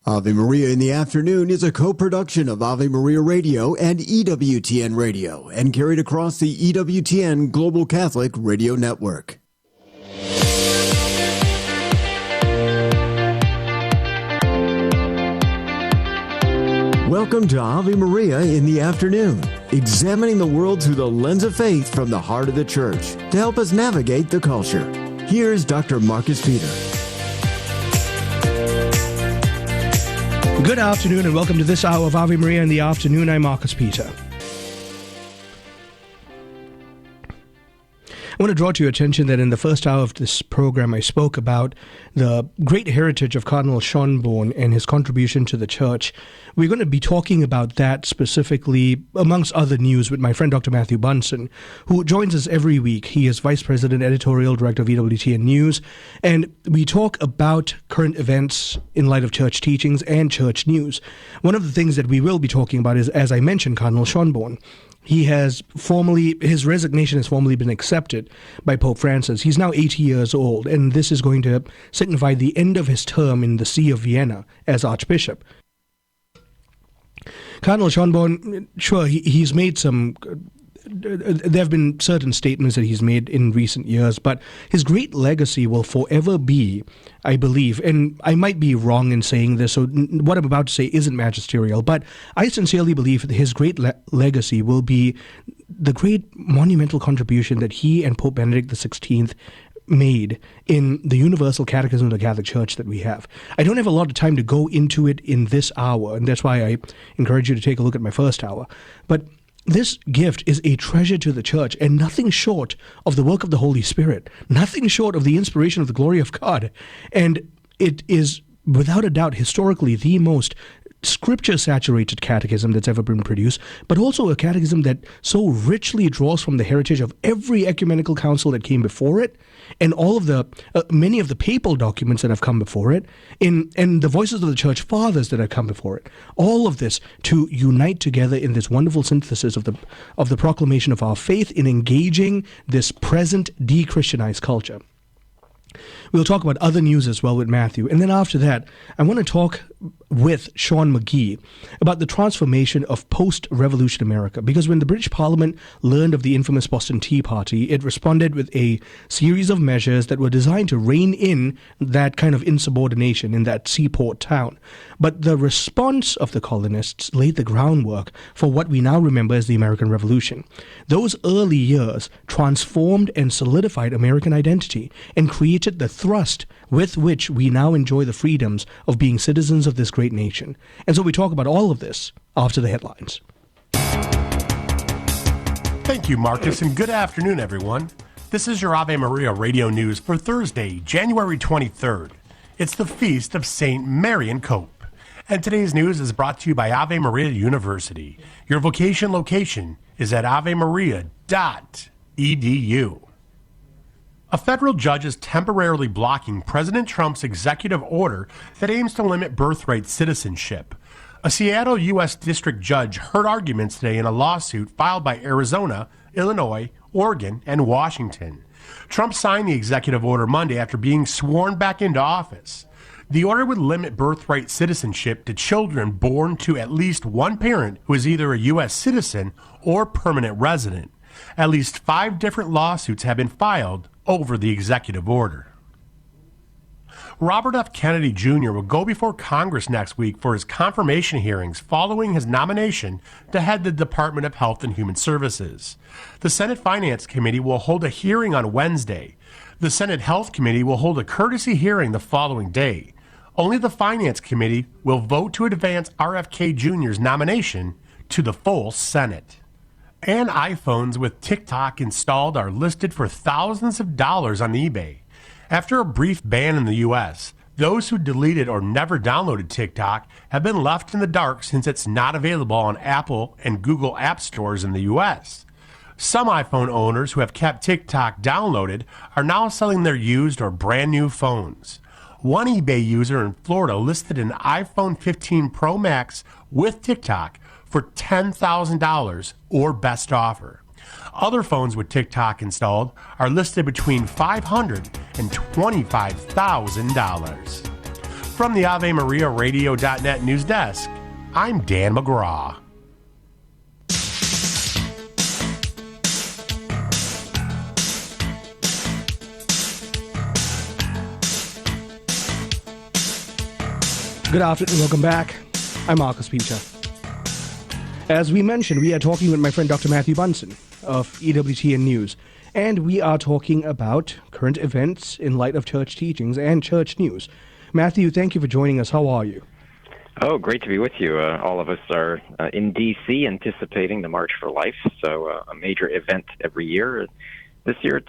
Ave Maria in the Afternoon is a co-production of Ave Maria Radio and EWTN Radio and carried across the EWTN Global Catholic Radio Network. Welcome to Ave Maria in the Afternoon, examining the world through the lens of faith from the heart of the Church to help us navigate the culture. Here's Dr. Marcus Peter. Good afternoon and welcome to this hour of Ave Maria in the Afternoon. I'm Marcus Peter. I want to draw to your attention that in the first hour of this program I spoke about the great heritage of Cardinal Shawn McGhee and his contribution to the Church. We're going to be talking about that specifically, amongst other news, with my friend Dr. Matthew Bunson, who joins us every week. He is Vice President, Editorial Director of EWTN News, and we talk about current events in light of church teachings and church news. One of the things that we will be talking about is, as I mentioned, Cardinal Shawn McGhee. His resignation has formally been accepted by Pope Francis. He's now 80 years old, and this is going to signify the end of his term in the See of Vienna as Archbishop. Cardinal Shawn McGhee, sure, he's made some... There have been certain statements that he's made in recent years, but his great legacy will forever be, I believe, and I might be wrong in saying this, so what I'm about to say isn't magisterial, but I sincerely believe that his great legacy will be the great monumental contribution that he and Pope Benedict XVI made in the universal catechism of the Catholic Church that we have. I don't have a lot of time to go into it in this hour, and that's why I encourage you to take a look at my first hour, but this gift is a treasure to the Church and nothing short of the work of the Holy Spirit, nothing short of the inspiration of the glory of God. And it is, without a doubt, historically the most scripture-saturated catechism that's ever been produced, but also a catechism that so richly draws from the heritage of every ecumenical council that came before it, and all of the many of the papal documents that have come before it, and the voices of the Church Fathers that have come before it. All of this to unite together in this wonderful synthesis of the proclamation of our faith in engaging this present de-Christianized culture. We'll talk about other news as well with Matthew. And then after that, I want to talk with Shawn McGhee about the transformation of post-revolution America. Because when the British Parliament learned of the infamous Boston Tea Party, it responded with a series of measures that were designed to rein in that kind of insubordination in that seaport town. But the response of the colonists laid the groundwork for what we now remember as the American Revolution. Those early years transformed and solidified American identity and created the thrust with which we now enjoy the freedoms of being citizens of this great nation. And so we talk about all of this after the headlines. Thank you, Marcus, and good afternoon, everyone. This is your Ave Maria Radio News for Thursday, January 23rd. It's the feast of St. Marian Cope. And today's news is brought to you by Ave Maria University. Your vocation location is at avemaria.edu. A federal judge is temporarily blocking President Trump's executive order that aims to limit birthright citizenship. A Seattle U.S. District Judge heard arguments today in a lawsuit filed by Arizona, Illinois, Oregon, and Washington. Trump signed the executive order Monday after being sworn back into office. The order would limit birthright citizenship to children born to at least one parent who is either a U.S. citizen or permanent resident. At least 5 different lawsuits have been filed over the executive order. Robert F. Kennedy Jr. will go before Congress next week for his confirmation hearings following his nomination to head the Department of Health and Human Services. The Senate Finance Committee will hold a hearing on Wednesday. The Senate Health Committee will hold a courtesy hearing the following day. Only the Finance Committee will vote to advance RFK Jr.'s nomination to the full Senate. And iPhones with TikTok installed are listed for thousands of dollars on eBay. After a brief ban in the U.S., those who deleted or never downloaded TikTok have been left in the dark since it's not available on Apple and Google app stores in the U.S. Some iPhone owners who have kept TikTok downloaded are now selling their used or brand new phones. One eBay user in Florida listed an iPhone 15 Pro Max with TikTok for $10,000 or best offer. Other phones with TikTok installed are listed between $500 and $25,000. From the AveMariaRadio.net news desk, I'm Dan McGraw. Good afternoon, welcome back. I'm Marcus Peter. As we mentioned, we are talking with my friend Dr. Matthew Bunson of EWTN News, and we are talking about current events in light of church teachings and church news. Matthew, thank you for joining us. How are you? Oh, great to be with you. All of us are in D.C. anticipating the March for Life, so a major event every year. This year,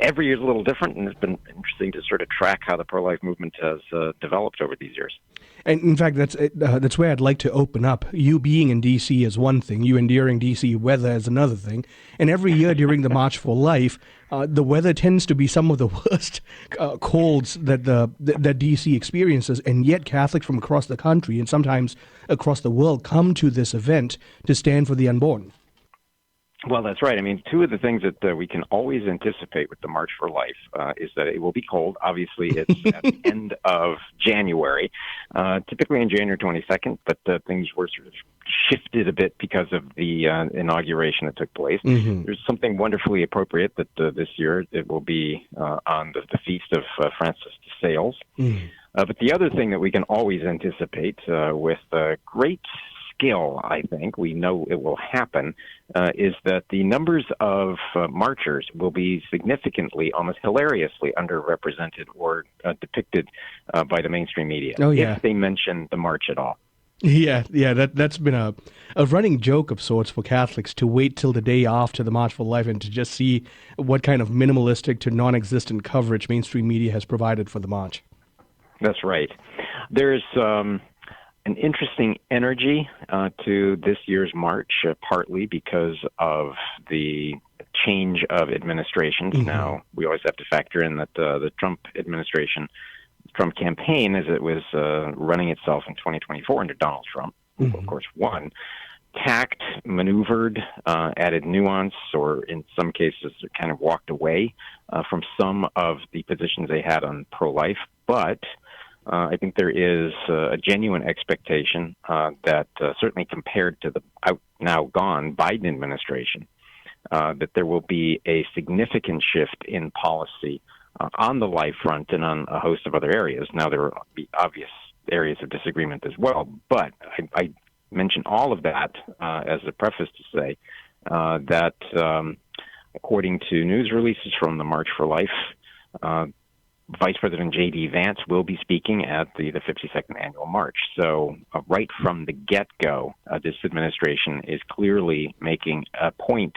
every year is a little different, and it's been interesting to sort of track how the pro-life movement has developed over these years. And in fact, that's where I'd like to open up. You being in D.C. is one thing. You enduring D.C. weather is another thing. And every year during the March for Life, the weather tends to be some of the worst colds that D.C. experiences. And yet Catholics from across the country and sometimes across the world come to this event to stand for the unborn. Well, that's right. I mean, two of the things that we can always anticipate with the March for Life is that it will be cold. Obviously, it's at the end of January, typically on January 22nd, but things were sort of shifted a bit because of the inauguration that took place. Mm-hmm. There's something wonderfully appropriate that this year it will be on the feast of Francis de Sales. Mm-hmm. But the other thing that we can always anticipate with great skill, I think, we know it will happen, is that the numbers of marchers will be significally, almost hilariously underrepresented or depicted by the mainstream media, if they mention the march at all. Yeah, that's been a running joke of sorts for Catholics to wait till the day after the March for Life and to just see what kind of minimalistic to non-existent coverage mainstream media has provided for the march. That's right. There's an interesting energy to this year's march, partly because of the change of administrations. Mm-hmm. Now, we always have to factor in that the Trump administration, Trump campaign, as it was running itself in 2024 under Donald Trump, who, of course, won, tacked, maneuvered, added nuance, or in some cases kind of walked away from some of the positions they had on pro-life. But I think there is a genuine expectation that certainly compared to the now gone Biden administration, that there will be a significant shift in policy on the life front and on a host of other areas. Now, there will be obvious areas of disagreement as well, but I mention all of that as a preface to say that according to news releases from the March for Life, Vice President J.D. Vance will be speaking at the 52nd annual march. So right from the get-go, this administration is clearly making a point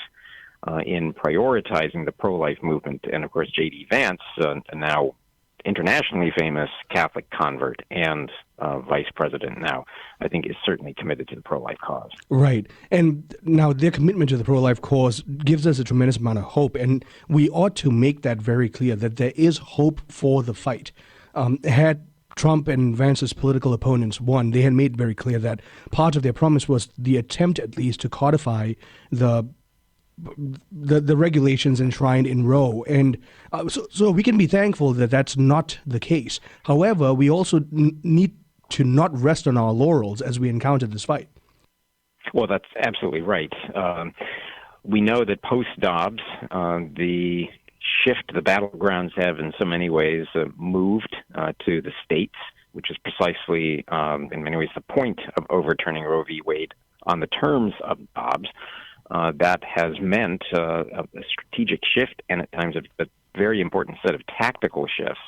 in prioritizing the pro-life movement. And, of course, J.D. Vance, now internationally famous Catholic convert and vice president now, I think is certainly committed to the pro-life cause. Right. And now their commitment to the pro-life cause gives us a tremendous amount of hope. And we ought to make that very clear, that there is hope for the fight. Had Trump and Vance's political opponents won, they had made very clear that part of their promise was the attempt, at least, to codify the regulations enshrined in Roe. And so we can be thankful that that's not the case. However, we also need to not rest on our laurels as we encounter this fight. Well, that's absolutely right. We know that post-Dobbs, the shift the battlegrounds have in so many ways moved to the states, which is precisely, in many ways, the point of overturning Roe v. Wade on the terms of Dobbs. That has meant a strategic shift and at times a very important set of tactical shifts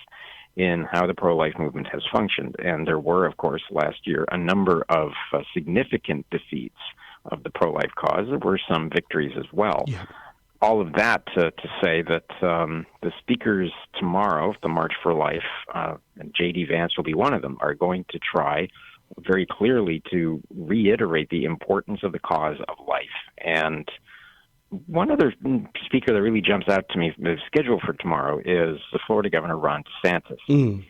in how the pro-life movement has functioned. And there were, of course, last year a number of significant defeats of the pro-life cause. There were some victories as well. Yeah. All of that to say that the speakers tomorrow, the March for Life, and J.D. Vance will be one of them, are going to try very clearly to reiterate the importance of the cause of life. And one other speaker that really jumps out to me, the schedule for tomorrow, is the Florida Governor, Ron DeSantis. Mm.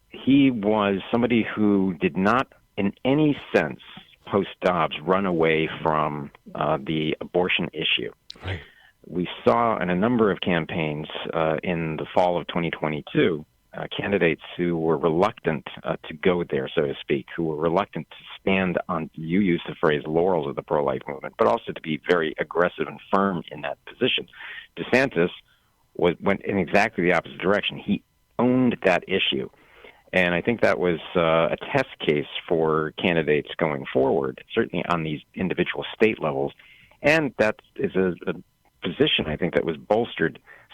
He was somebody who did not, in any sense, post-Dobbs, run away from the abortion issue. Right. We saw in a number of campaigns in the fall of 2022 candidates who were reluctant to go there, so to speak, who were reluctant to stand on, you used the phrase, laurels of the pro-life movement, but also to be very aggressive and firm in that position. DeSantis went in exactly the opposite direction. He owned that issue. And I think that was a test case for candidates going forward, certainly on these individual state levels. And that is a position, I think, that was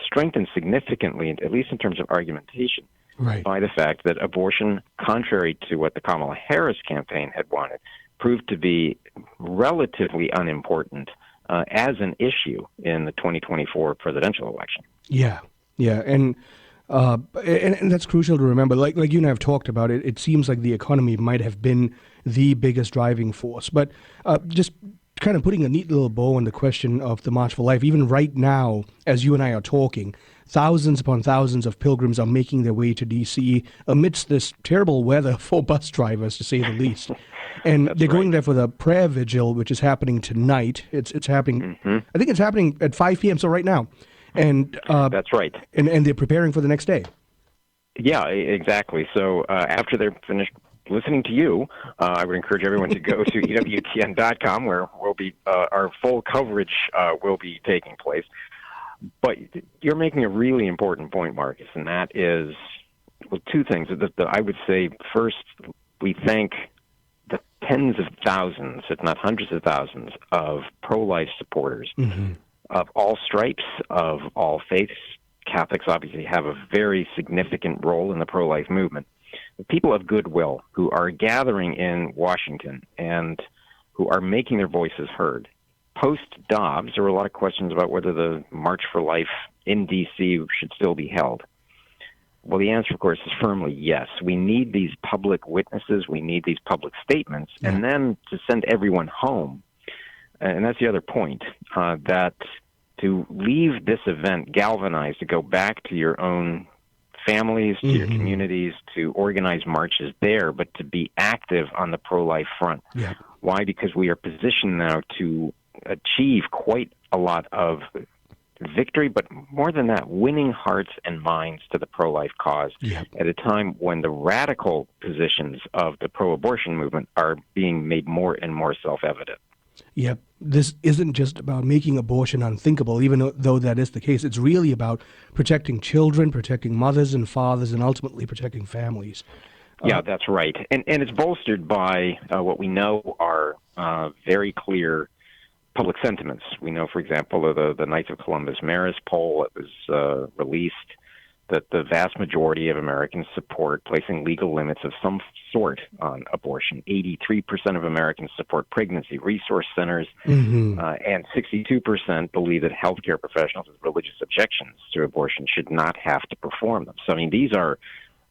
strengthened significantly, at least in terms of argumentation, right, by the fact that abortion, contrary to what the Kamala Harris campaign had wanted, proved to be relatively unimportant as an issue in the 2024 presidential election. Yeah, and that's crucial to remember. Like you and I have talked about it, it seems like the economy might have been the biggest driving force. But just kind of putting a neat little bow on the question of the March for Life, even right now, as you and I are talking, thousands upon thousands of pilgrims are making their way to D.C. amidst this terrible weather for bus drivers, to say the least. And they're going there for the prayer vigil, which is happening tonight. It's happening, I think it's happening at 5 p.m., so right now. And that's right. And they're preparing for the next day. Yeah, exactly. So after they're finished listening to you, I would encourage everyone to go to EWTN.com, where we'll be our full coverage will be taking place. But you're making a really important point, Marcus, and that is, well, two things. I would say, first, we thank the tens of thousands, if not hundreds of thousands, of pro-life supporters of all stripes, of all faiths. Catholics obviously have a very significant role in the pro-life movement. The people of goodwill who are gathering in Washington and who are making their voices heard. Post-Dobbs, there were a lot of questions about whether the March for Life in D.C. should still be held. Well, the answer, of course, is firmly yes. We need these public witnesses. We need these public statements. And then to send everyone home. And that's the other point, that to leave this event galvanized, to go back to your own families, to your communities, to organize marches there, but to be active on the pro-life front. Yeah. Why? Because we are positioned now to achieve quite a lot of victory, but more than that, winning hearts and minds to the pro-life cause at a time when the radical positions of the pro-abortion movement are being made more and more self-evident. Yep. This isn't just about making abortion unthinkable, even though that is the case. It's really about protecting children, protecting mothers and fathers, and ultimately protecting families. Yeah, that's right. And it's bolstered by what we know are very clear public sentiments. We know, for example, the Knights of Columbus Marist poll that was released, that the vast majority of Americans support placing legal limits of some sort on abortion. 83% of Americans support pregnancy resource centers, and 62% believe that healthcare professionals with religious objections to abortion should not have to perform them. So, I mean, these are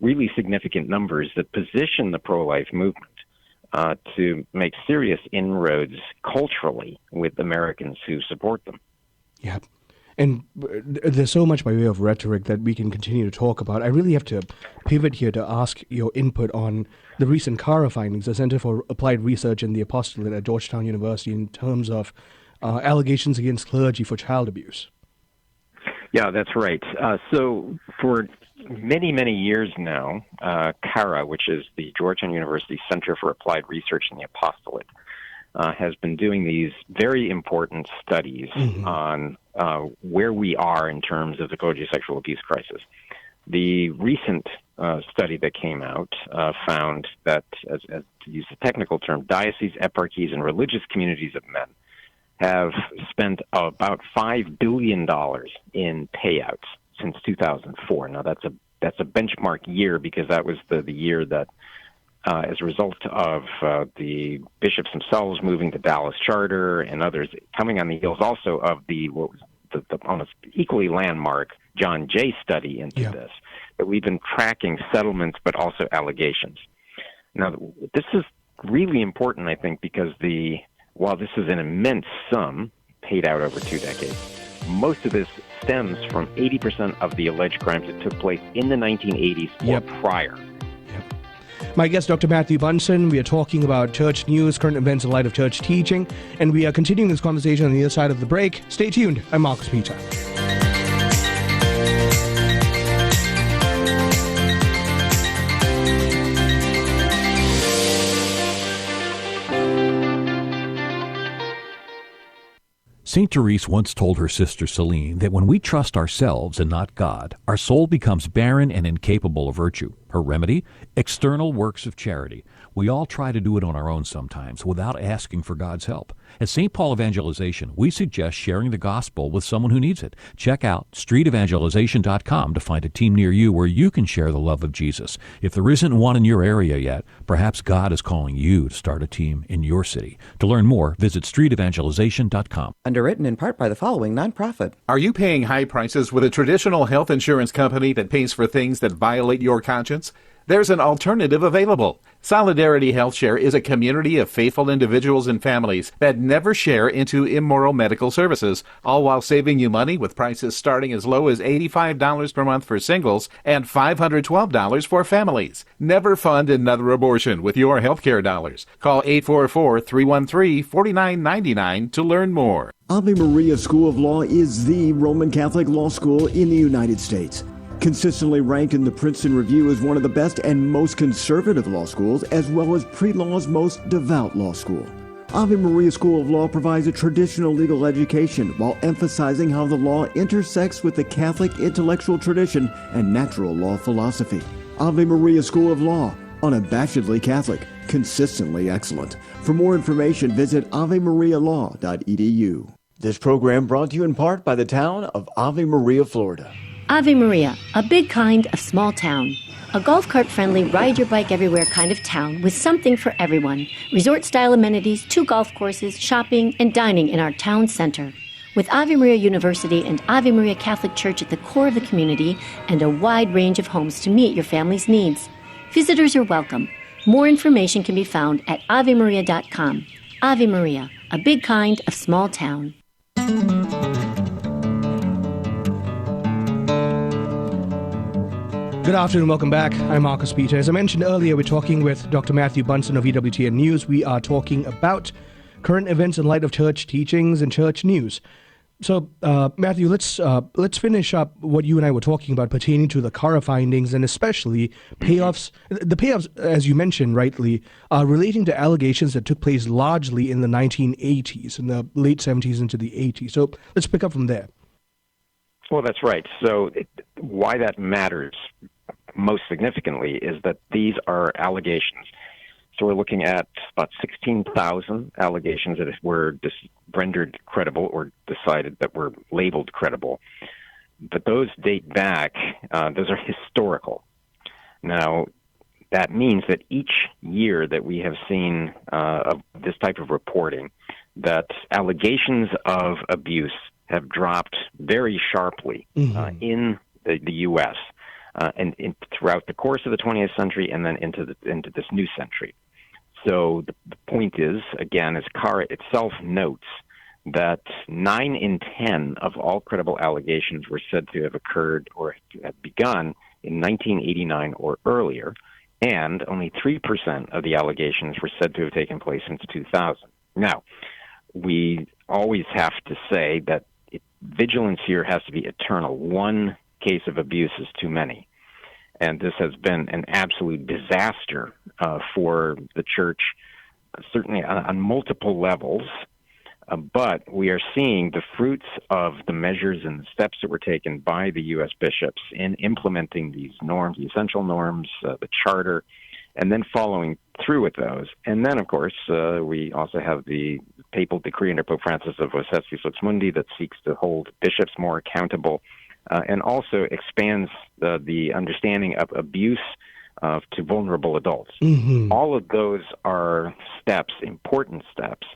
really significant numbers that position the pro-life movement to make serious inroads culturally with Americans who support them. Yeah. And there's so much by way of rhetoric that we can continue to talk about. I really have to pivot here to ask your input on the recent CARA findings, the Center for Applied Research in the Apostolate at Georgetown University, in terms of allegations against clergy for child abuse. Yeah, that's right. So for many, many years now, CARA, which is the Georgetown University Center for Applied Research in the Apostolate, has been doing these very important studies on where we are in terms of the clergy sexual abuse crisis. The recent study that came out found that, as to use the technical term, dioceses, eparchies, and religious communities of men have spent about $5 billion in payouts since 2004. Now, that's a benchmark year because that was the year that, as a result of the bishops themselves moving the Dallas Charter and others coming on the heels also of what was the almost equally landmark John Jay study into this, that we've been tracking settlements but also allegations. Now, this is really important, I think, because while this is an immense sum paid out over 2 decades, most of this stems from 80% of the alleged crimes that took place in the 1980s or prior. My guest, Dr. Matthew Bunson. We are talking about church news, current events in light of church teaching, and we are continuing this conversation on the other side of the break. Stay tuned. I'm Marcus Peter. St. Therese once told her sister Celine that when we trust ourselves and not God, our soul becomes barren and incapable of virtue. Her remedy? External works of charity. We all try to do it on our own sometimes without asking for God's help. At St. Paul Evangelization, we suggest sharing the gospel with someone who needs it. Check out streetevangelization.com to find a team near you where you can share the love of Jesus. If there isn't one in your area yet, perhaps God is calling you to start a team in your city. To learn more, visit streetevangelization.com. Underwritten in part by the following nonprofit. Are you paying high prices with a traditional health insurance company that pays for things that violate your conscience? There's an alternative available. Solidarity HealthShare is a community of faithful individuals and families that never share into immoral medical services, all while saving you money with prices starting as low as $85 per month for singles and $512 for families. Never fund another abortion with your healthcare dollars. Call 844-313-4999 to learn more. Ave Maria School of Law is the Roman Catholic law school in the United States. Consistently ranked in the Princeton Review as one of the best and most conservative law schools, as well as pre-law's most devout law school. Ave Maria School of Law provides a traditional legal education while emphasizing how the law intersects with the Catholic intellectual tradition and natural law philosophy. Ave Maria School of Law, unabashedly Catholic, consistently excellent. For more information, visit avemarialaw.edu. This program brought to you in part by the town of Ave Maria, Florida. Ave Maria, a big kind of small town. A golf cart-friendly, ride-your-bike-everywhere kind of town with something for everyone. Resort-style amenities, 2 golf courses, shopping, and dining in our town center. With Ave Maria University and Ave Maria Catholic Church at the core of the community and a wide range of homes to meet your family's needs. Visitors are welcome. More information can be found at avemaria.com. Ave Maria, a big kind of small town. Good afternoon, welcome back. I'm Marcus Peter. As I mentioned earlier, we're talking with Dr. Matthew Bunson of EWTN News. We are talking about current events in light of church teachings and church news. So, Matthew, let's finish up what you and I were talking about pertaining to the CARA findings and especially payoffs. The payoffs, as you mentioned rightly, are relating to allegations that took place largely in the 1980s, in the late 70s into the 80s. So let's pick up from there. Well, that's right. So why that matters most significantly is that these are allegations. So we're looking at about 16,000 allegations that were rendered credible or decided that were labeled credible. But those date back, those are historical. Now, that means that each year that we have seen of this type of reporting, that allegations of abuse have dropped very sharply in the U.S. And throughout the course of the 20th century and then into this new century. So the point is, again, as CARA itself notes, that 9 in 10 of all credible allegations were said to have occurred or had begun in 1989 or earlier, and only 3% of the allegations were said to have taken place since 2000. Now, we always have to say that vigilance here has to be eternal. One case of abuse is too many. And this has been an absolute disaster for the church, certainly on multiple levels. But we are seeing the fruits of the measures and the steps that were taken by the U.S. bishops in implementing these norms, the essential norms, the charter, and then following through with those. And then, of course, we also have the papal decree under Pope Francis of Vocestis Lux Mundi that seeks to hold bishops more accountable and also expands the understanding of abuse to vulnerable adults. Mm-hmm. All of those are steps, important steps,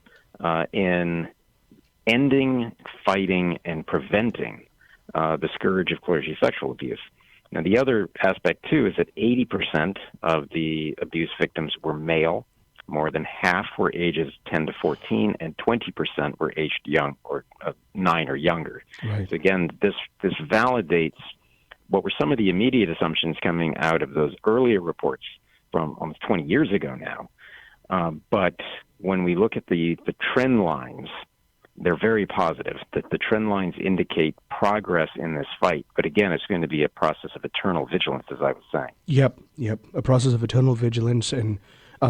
in ending, fighting, and preventing the scourge of clergy sexual abuse. Now, the other aspect, too, is that 80% of the abuse victims were male. More than half were ages 10 to 14, and 20% were aged young, or 9 or younger. Right. So again, this validates what were some of the immediate assumptions coming out of those earlier reports from almost 20 years ago now. But when we look at the trend lines, they're very positive. The trend lines indicate progress in this fight. But again, it's going to be a process of eternal vigilance, as I was saying. Yep. A process of eternal vigilance. And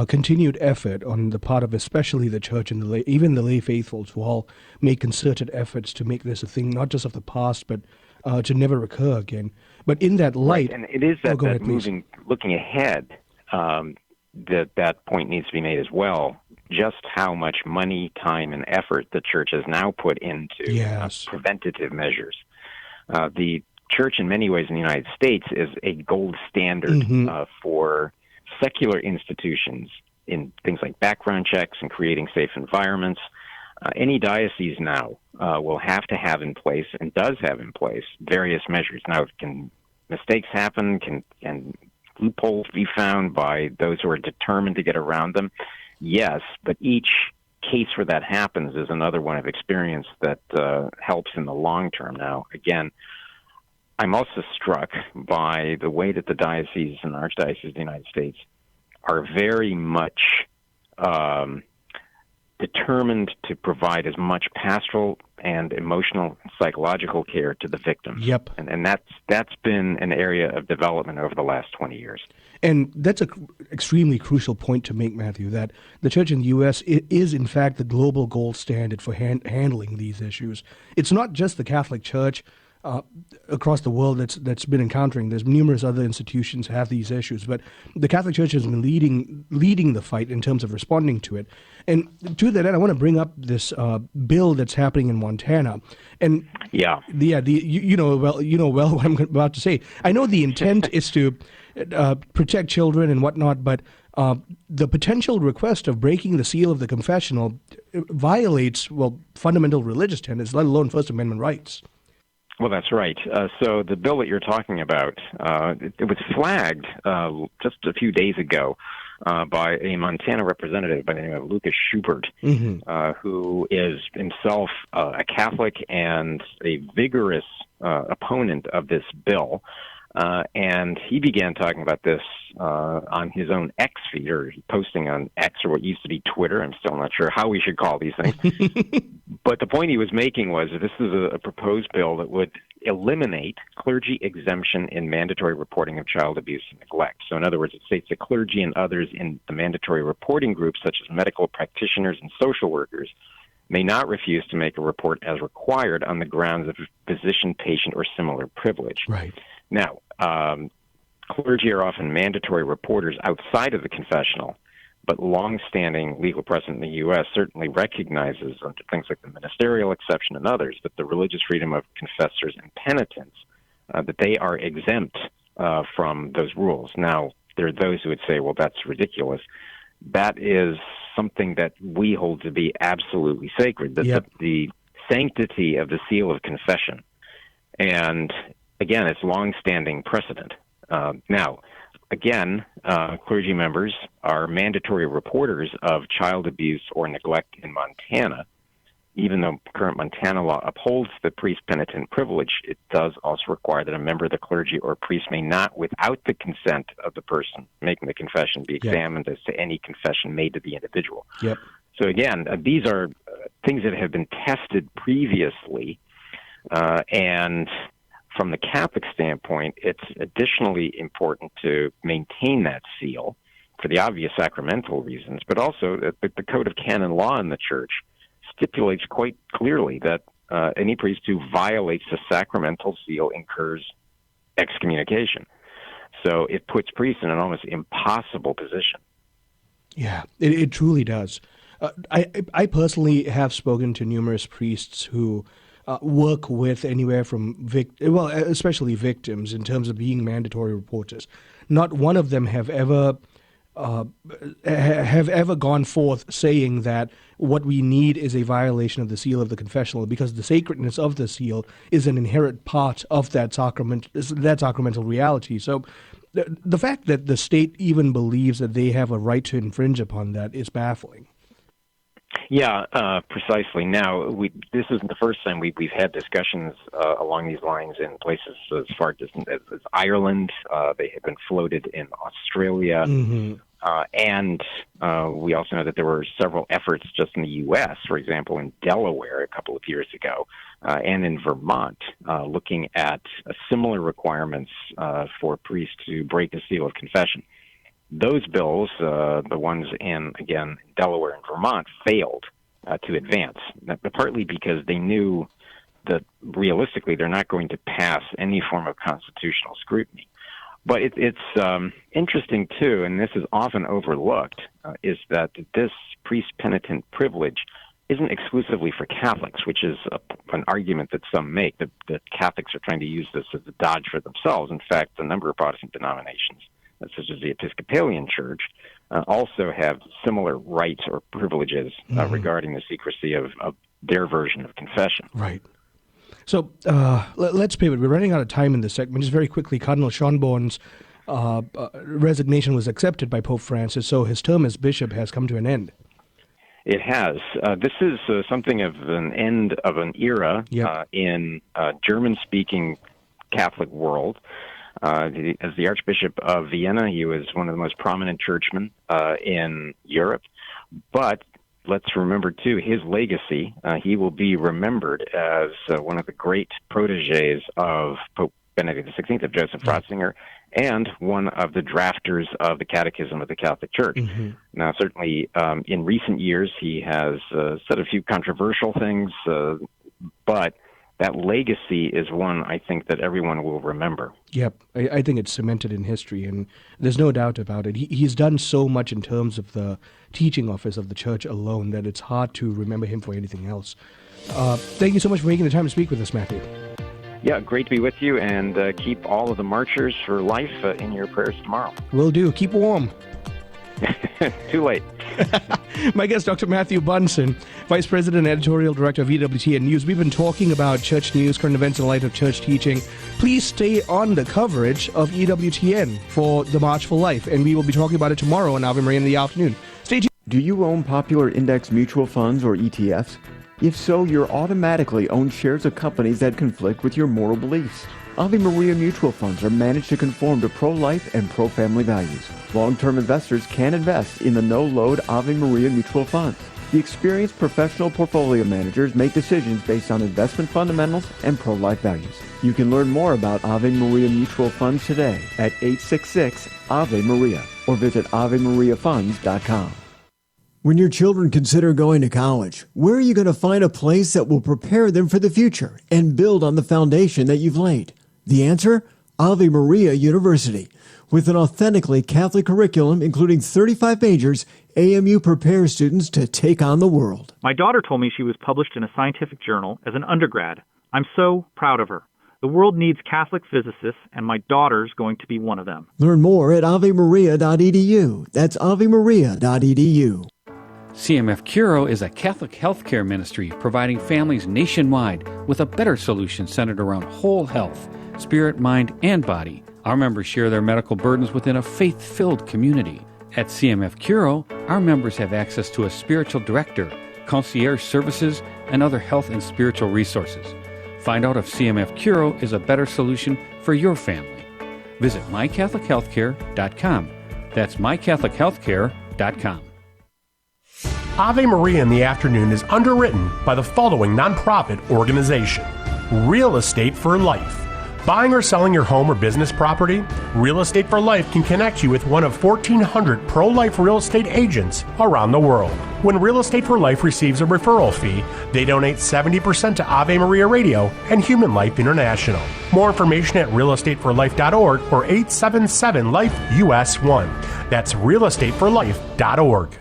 continued effort on the part of especially the church and even the lay faithfuls who all make concerted efforts to make this a thing, not just of the past, but to never occur again. But in that light... Right, and it is that, go ahead, looking ahead, that point needs to be made as well. Just how much money, time, and effort the church has now put into preventative measures. The church, in many ways, in the United States, is a gold standard for secular institutions in things like background checks and creating safe environments. Any diocese now will have to have in place, and does have in place, various measures. Now, can mistakes happen? Can loopholes be found by those who are determined to get around them? Yes, but each case where that happens is another one of experience that helps in the long term. Now, again, I'm also struck by the way that the diocese and archdioceses of the United States are very much determined to provide as much pastoral and emotional and psychological care to the victims. Yep. And that's been an area of development over the last 20 years. And that's an extremely crucial point to make, Matthew, that the church in the U.S. is, in fact, the global gold standard for handling these issues. It's not just the Catholic Church across the world that's been encountering. There's numerous other institutions have these issues, but the Catholic Church has been leading the fight in terms of responding to it. And to that end, I want to bring up this bill that's happening in Montana. And you know well what I'm about to say. I know the intent is to protect children and whatnot, but the potential request of breaking the seal of the confessional violates fundamental religious tenets, let alone First Amendment rights. Well, that's right. So the bill that you're talking about, it was flagged just a few days ago by a Montana representative by the name of Lucas Schubert, who is himself a Catholic and a vigorous opponent of this bill. And he began talking about this on his own X feed, or posting on X, or what used to be Twitter. I'm still not sure how we should call these things. But the point he was making was that this is a proposed bill that would eliminate clergy exemption in mandatory reporting of child abuse and neglect. So in other words, it states that clergy and others in the mandatory reporting groups, such as medical practitioners and social workers, may not refuse to make a report as required on the grounds of physician, patient, or similar privilege. Right. Now, clergy are often mandatory reporters outside of the confessional, but longstanding legal precedent in the U.S. certainly recognizes, under things like the ministerial exception and others, that the religious freedom of confessors and penitents, that they are exempt from those rules. Now, there are those who would say, well, that's ridiculous. That is something that we hold to be absolutely sacred, that the sanctity of the seal of confession. And again, it's longstanding precedent. Now, again, clergy members are mandatory reporters of child abuse or neglect in Montana. Even though current Montana law upholds the priest-penitent privilege, it does also require that a member of the clergy or priest may not, without the consent of the person making the confession, be examined as to any confession made to the individual. Yep. So again, these are things that have been tested previously, and from the Catholic standpoint, it's additionally important to maintain that seal for the obvious sacramental reasons, but also the Code of Canon Law in the Church stipulates quite clearly that any priest who violates the sacramental seal incurs excommunication. So it puts priests in an almost impossible position. Yeah, it truly does. I personally have spoken to numerous priests who work with anywhere from especially victims in terms of being mandatory reporters. Not one of them have ever gone forth saying that what we need is a violation of the seal of the confessional, because the sacredness of the seal is an inherent part of that sacramental reality. So the fact that the state even believes that they have a right to infringe upon that is baffling. Yeah, precisely. Now, this isn't the first time we've had discussions along these lines in places as far distant as Ireland. They have been floated in Australia. And we also know that there were several efforts just in the U.S., for example, in Delaware a couple of years ago, and in Vermont, looking at similar requirements for priests to break the seal of confession. Those bills, the ones in, again, Delaware and Vermont, failed to advance, partly because they knew that realistically they're not going to pass any form of constitutional scrutiny. But it's interesting, too, and this is often overlooked, is that this priest-penitent privilege isn't exclusively for Catholics, which is an argument that some make, that Catholics are trying to use this as a dodge for themselves. In fact, a number of Protestant denominations, such as the Episcopalian Church, also have similar rights or privileges regarding the secrecy of their version of confession. Right. So let's pivot. We're running out of time in this segment. Just very quickly, Cardinal Schonborn's resignation was accepted by Pope Francis, so his term as bishop has come to an end. It has. This is something of an end of an era in German-speaking Catholic world. As the Archbishop of Vienna, he was one of the most prominent churchmen in Europe. But let's remember, too, his legacy. He will be remembered as one of the great protégés of Pope Benedict XVI, of Joseph Ratzinger, and one of the drafters of the Catechism of the Catholic Church. Now, certainly, in recent years, he has said a few controversial things, but that legacy is one I think that everyone will remember. Yep, I think it's cemented in history, and there's no doubt about it. He's done so much in terms of the teaching office of the Church alone that it's hard to remember him for anything else. Thank you so much for making the time to speak with us, Matthew. Yeah, great to be with you, and keep all of the marchers for life in your prayers tomorrow. Will do. Keep warm. Too late. My guest, Dr. Matthew Bunson, Vice President and Editorial Director of EWTN News. We've been talking about church news, current events in light of church teaching. Please stay on the coverage of EWTN for the March for Life, and we will be talking about it tomorrow on Ave Maria in the afternoon. Stay tuned. Do you own popular index mutual funds or ETFs? If so, you're automatically own shares of companies that conflict with your moral beliefs. Ave Maria mutual funds are managed to conform to pro-life and pro-family values. Long-term investors can invest in the no-load Ave Maria mutual funds. The experienced professional portfolio managers make decisions based on investment fundamentals and pro-life values. You can learn more about Ave Maria mutual funds today at 866-AVE-MARIA or visit AveMariaFunds.com. When your children consider going to college, where are you going to find a place that will prepare them for the future and build on the foundation that you've laid? The answer? Ave Maria University. With an authentically Catholic curriculum including 35 majors, AMU prepares students to take on the world. My daughter told me she was published in a scientific journal as an undergrad. I'm so proud of her. The world needs Catholic physicists, and my daughter's going to be one of them. Learn more at avemaria.edu. That's avemaria.edu. CMF Curo is a Catholic healthcare ministry providing families nationwide with a better solution centered around whole health, spirit, mind, and body. Our members share their medical burdens within a faith-filled community. At CMF Curo, our members have access to a spiritual director, concierge services, and other health and spiritual resources. Find out if CMF Curo is a better solution for your family. Visit mycatholichealthcare.com. That's mycatholichealthcare.com. Ave Maria in the Afternoon is underwritten by the following nonprofit organization: Real Estate for Life. Buying or selling your home or business property? Real Estate for Life can connect you with one of 1,400 pro-life real estate agents around the world. When Real Estate for Life receives a referral fee, they donate 70% to Ave Maria Radio and Human Life International. More information at realestateforlife.org or 877-LIFE-US1. That's realestateforlife.org.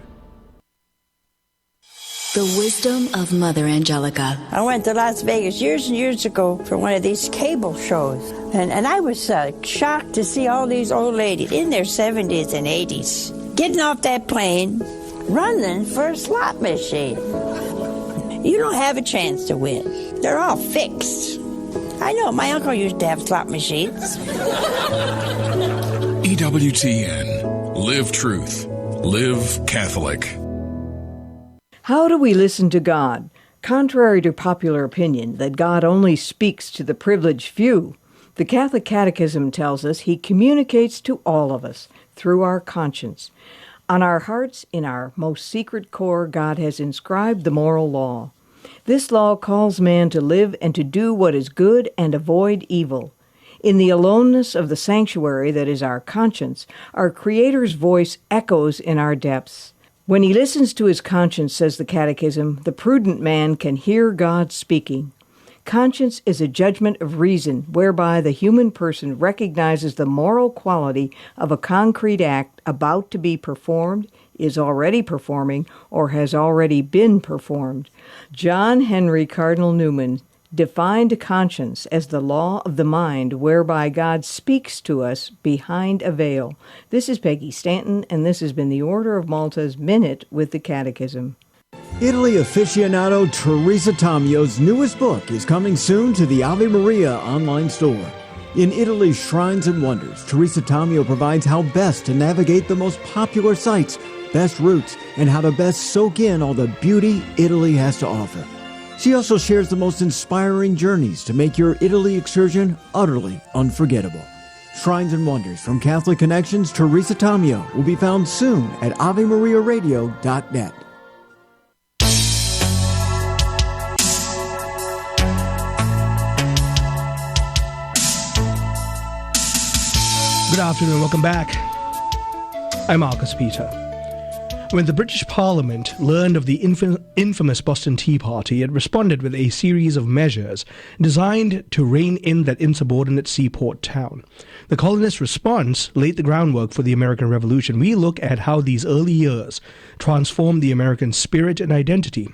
The wisdom of Mother Angelica. I went to Las Vegas years and years ago for one of these cable shows. And I was shocked to see all these old ladies in their 70s and 80s getting off that plane, running for a slot machine. You don't have a chance to win. They're all fixed. I know, my uncle used to have slot machines. EWTN. Live truth. Live Catholic. How do we listen to God? Contrary to popular opinion that God only speaks to the privileged few, the Catholic Catechism tells us He communicates to all of us through our conscience. On our hearts, in our most secret core, God has inscribed the moral law. This law calls man to live and to do what is good and avoid evil. In the aloneness of the sanctuary that is our conscience, our Creator's voice echoes in our depths. When he listens to his conscience, says the Catechism, the prudent man can hear God speaking. Conscience is a judgment of reason whereby the human person recognizes the moral quality of a concrete act about to be performed, is already performing, or has already been performed. John Henry Cardinal Newman defined conscience as the law of the mind whereby God speaks to us behind a veil. This is Peggy Stanton, and this has been the Order of Malta's Minute with the Catechism. Italy aficionado Teresa Tamio's newest book is coming soon to the Ave Maria online store. In Italy's Shrines and Wonders, Teresa Tamio provides how best to navigate the most popular sites, best routes, and how to best soak in all the beauty Italy has to offer. She also shares the most inspiring journeys to make your Italy excursion utterly unforgettable. Shrines and Wonders from Catholic Connections, Teresa Tamio will be found soon at AveMariaRadio.net. Good afternoon, welcome back. I'm Marcus Peter. When the British Parliament learned of the infamous Boston Tea Party, it responded with a series of measures designed to rein in that insubordinate seaport town. The colonists' response laid the groundwork for the American Revolution. We look at how these early years transformed the American spirit and identity.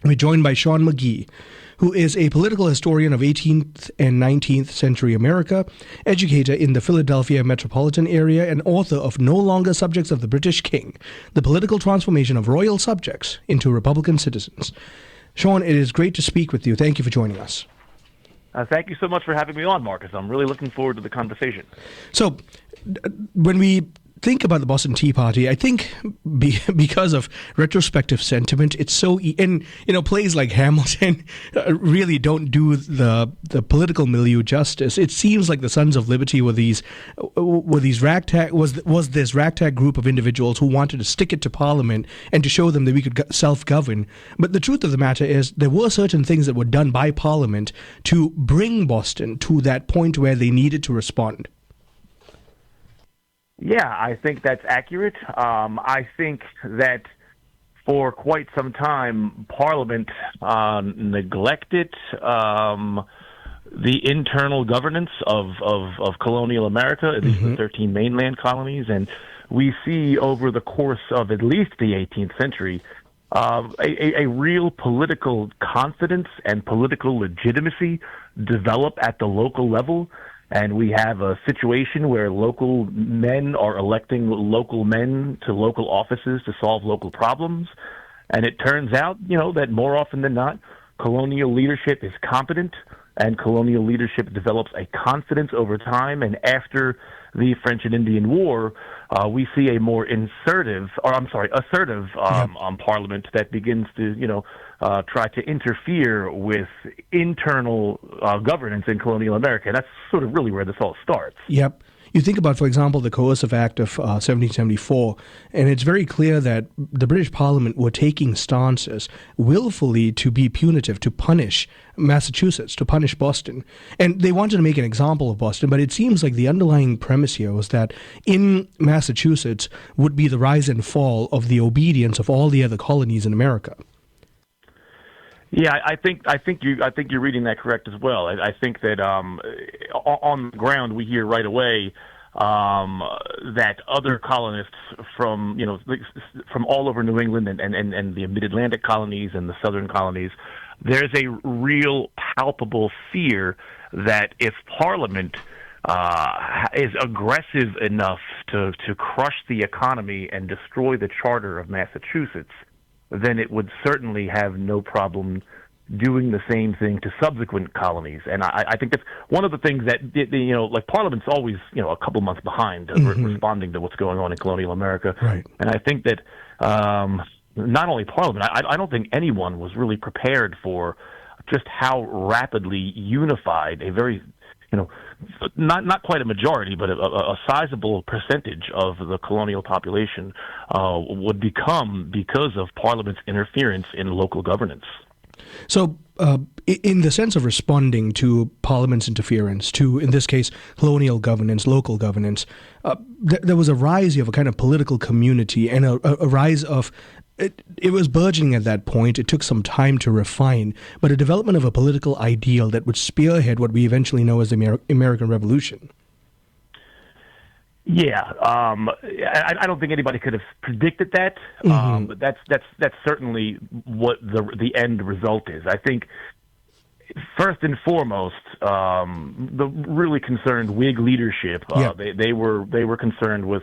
We're joined by Shawn McGhee, who is a political historian of 18th and 19th century America, educator in the Philadelphia metropolitan area, and author of No Longer Subjects of the British King, The Political Transformation of Royal Subjects into Republican Citizens. Shawn, it is great to speak with you. Thank you for joining us. Thank you so much for having me on, Marcus. I'm really looking forward to the conversation. So, when we think about the Boston Tea Party, I think because of retrospective sentiment, it's so and plays like Hamilton really don't do the political milieu justice. It seems like the Sons of Liberty were these ragtag was this ragtag group of individuals who wanted to stick it to Parliament and to show them that we could self-govern. But the truth of the matter is there were certain things that were done by Parliament to bring Boston to that point where they needed to respond. Yeah, I think that's accurate. I think that for quite some time, Parliament neglected the internal governance of colonial America, at least the 13 mainland colonies. And we see over the course of at least the 18th century a real political confidence and political legitimacy develop at the local level. And we have a situation where local men are electing local men to local offices to solve local problems. And it turns out, that more often than not, colonial leadership is competent, and colonial leadership develops a confidence over time. And after the French and Indian War, we see a more assertive Parliament that begins to, try to interfere with internal governance in colonial America. That's sort of really where this all starts. Yep. You think about, for example, the Coercive Act of 1774, and it's very clear that the British Parliament were taking stances willfully to be punitive, to punish Massachusetts, to punish Boston. And they wanted to make an example of Boston, but it seems like the underlying premise here was that in Massachusetts would be the rise and fall of the obedience of all the other colonies in America. Yeah, I think you're reading that correct as well. I think that on the ground we hear right away that other colonists from all over New England and the mid-Atlantic colonies and the southern colonies, there's a real palpable fear that if Parliament is aggressive enough to crush the economy and destroy the charter of Massachusetts, then it would certainly have no problem doing the same thing to subsequent colonies. And I think that's one of the things that, like Parliament's always, a couple months behind responding to what's going on in colonial America. Right. And I think that not only Parliament, I don't think anyone was really prepared for just how rapidly unified a very, not quite a majority, but a sizable percentage of the colonial population would become because of Parliament's interference in local governance. So in the sense of responding to Parliament's interference, to, in this case, colonial governance, local governance, there was a rise of a kind of political community and a rise of, it was burgeoning at that point. It took some time to refine, but a development of a political ideal that would spearhead what we eventually know as the American Revolution. Yeah, I don't think anybody could have predicted that, but that's certainly what the end result is. I think first and foremost, the really concerned Whig leadership, they were concerned with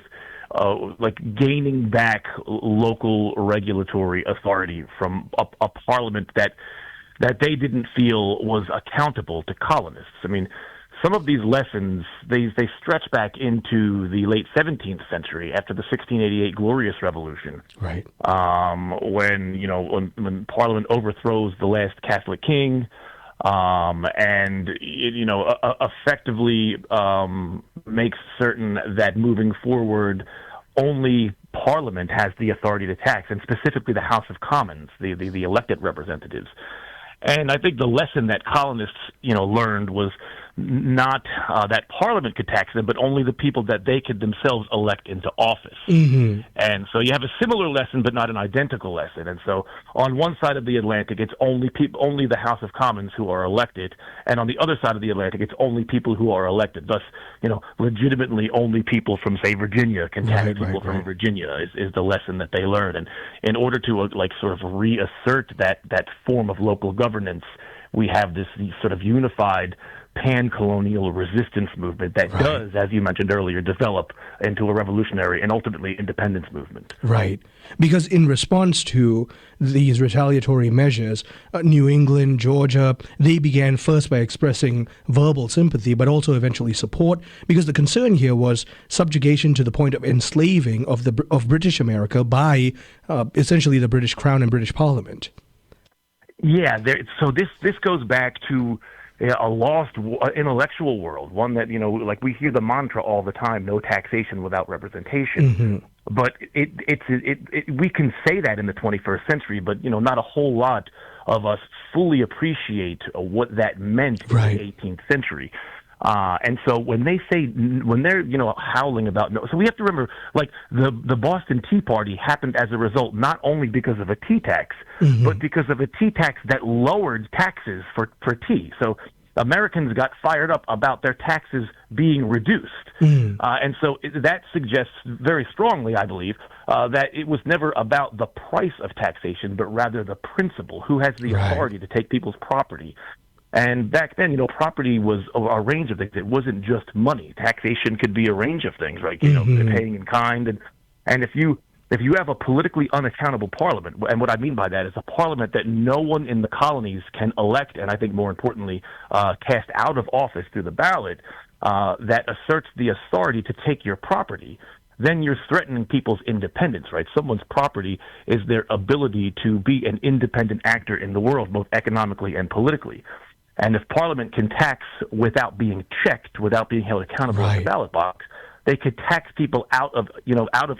like gaining back local regulatory authority from a parliament that they didn't feel was accountable to colonists. I mean, some of these lessons, they stretch back into the late 17th century after the 1688 Glorious Revolution. Right. When Parliament overthrows the last Catholic king, and effectively makes certain that moving forward, only Parliament has the authority to tax, and specifically the House of Commons, the elected representatives. And I think the lesson that colonists, learned was not that Parliament could tax them, but only the people that they could themselves elect into office. Mm-hmm. And so you have a similar lesson, but not an identical lesson. And so on one side of the Atlantic, it's only the House of Commons who are elected, and on the other side of the Atlantic, it's only people who are elected. Thus, legitimately only people from, say, Virginia can tax people from Virginia is the lesson that they learn. And in order to sort of reassert that form of local governance, we have this sort of unified pan-colonial resistance movement that does, as you mentioned earlier, develop into a revolutionary and ultimately independence movement. Right. Because in response to these retaliatory measures, New England, Georgia, they began first by expressing verbal sympathy, but also eventually support, because the concern here was subjugation to the point of enslaving of British America by essentially the British Crown and British Parliament. Yeah, so this goes back to a lost intellectual world, one that, like we hear the mantra all the time, no taxation without representation. Mm-hmm. But we can say that in the 21st century, but, not a whole lot of us fully appreciate what that meant in the 18th century. And so when they're, howling about no, so we have to remember, like the Boston Tea Party happened as a result, not only because of a tea tax, but because of a tea tax that lowered taxes for tea. So Americans got fired up about their taxes being reduced. And so that suggests very strongly, I believe, that it was never about the price of taxation, but rather the principle, who has the authority to take people's property. And back then, property was a range of things. It wasn't just money. Taxation could be a range of things, right? Paying in kind. And if you have a politically unaccountable parliament, and what I mean by that is a parliament that no one in the colonies can elect, and I think more importantly, cast out of office through the ballot, that asserts the authority to take your property, then you're threatening people's independence, right? Someone's property is their ability to be an independent actor in the world, both economically and politically. And if Parliament can tax without being checked, without being held accountable in the ballot box, they could tax people out of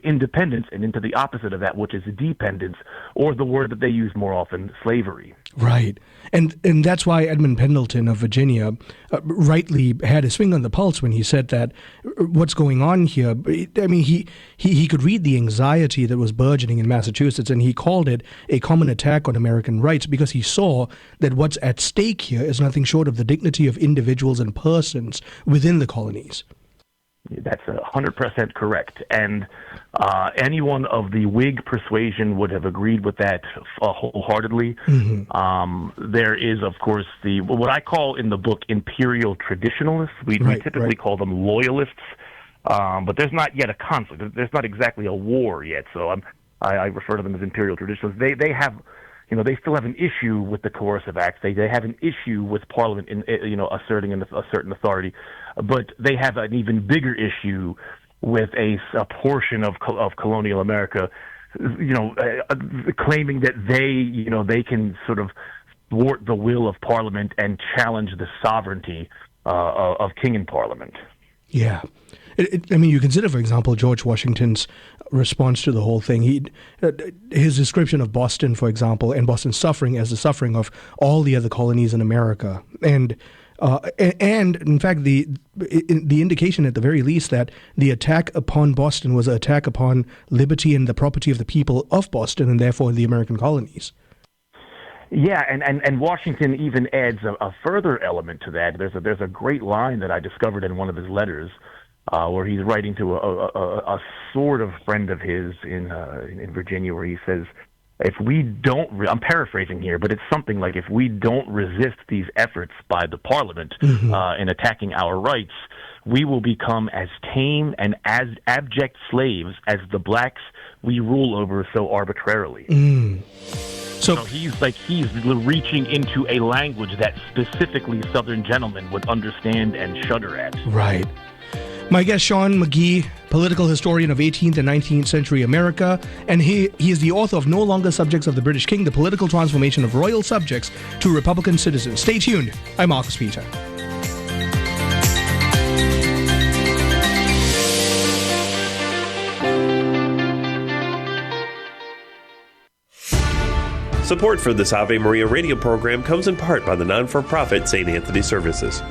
independence and into the opposite of that, which is dependence, or the word that they use more often, slavery. Right. And that's why Edmund Pendleton of Virginia rightly had his finger on the pulse when he said that what's going on here, I mean, he could read the anxiety that was burgeoning in Massachusetts, and he called it a common attack on American rights, because he saw that what's at stake here is nothing short of the dignity of individuals and persons within the colonies. That's 100% correct. And anyone of the Whig persuasion would have agreed with that wholeheartedly. There is, of course, what I call in the book imperial traditionalists. We typically call them loyalists, but there's not yet a conflict. There's not exactly a war yet, so I refer to them as imperial traditionalists. They have... they still have an issue with the coercive acts. They have an issue with Parliament, asserting a certain authority, but they have an even bigger issue with a portion of colonial America, claiming that they can sort of thwart the will of Parliament and challenge the sovereignty of King and Parliament. Yeah. I mean, you consider, for example, George Washington's response to the whole thing. His description of Boston, for example, and Boston's suffering as the suffering of all the other colonies in America, and in fact, the indication at the very least that the attack upon Boston was an attack upon liberty and the property of the people of Boston, and therefore the American colonies. Yeah, and Washington even adds a further element to that. There's a great line that I discovered in one of his letters, where he's writing to a sort of friend of his in Virginia, where he says, if we don't, I'm paraphrasing here, but it's something like, if we don't resist these efforts by the Parliament in attacking our rights, we will become as tame and as abject slaves as the blacks we rule over so arbitrarily. So he's reaching into a language that specifically Southern gentlemen would understand and shudder at. Right. My guest, Shawn McGhee, political historian of 18th and 19th century America, and he is the author of No Longer Subjects of the British King, The Political Transformation of Royal Subjects to Republican Citizens. Stay tuned. I'm Marcus Peter. Support for this Ave Maria radio program comes in part by the non-for-profit St. Anthony Services.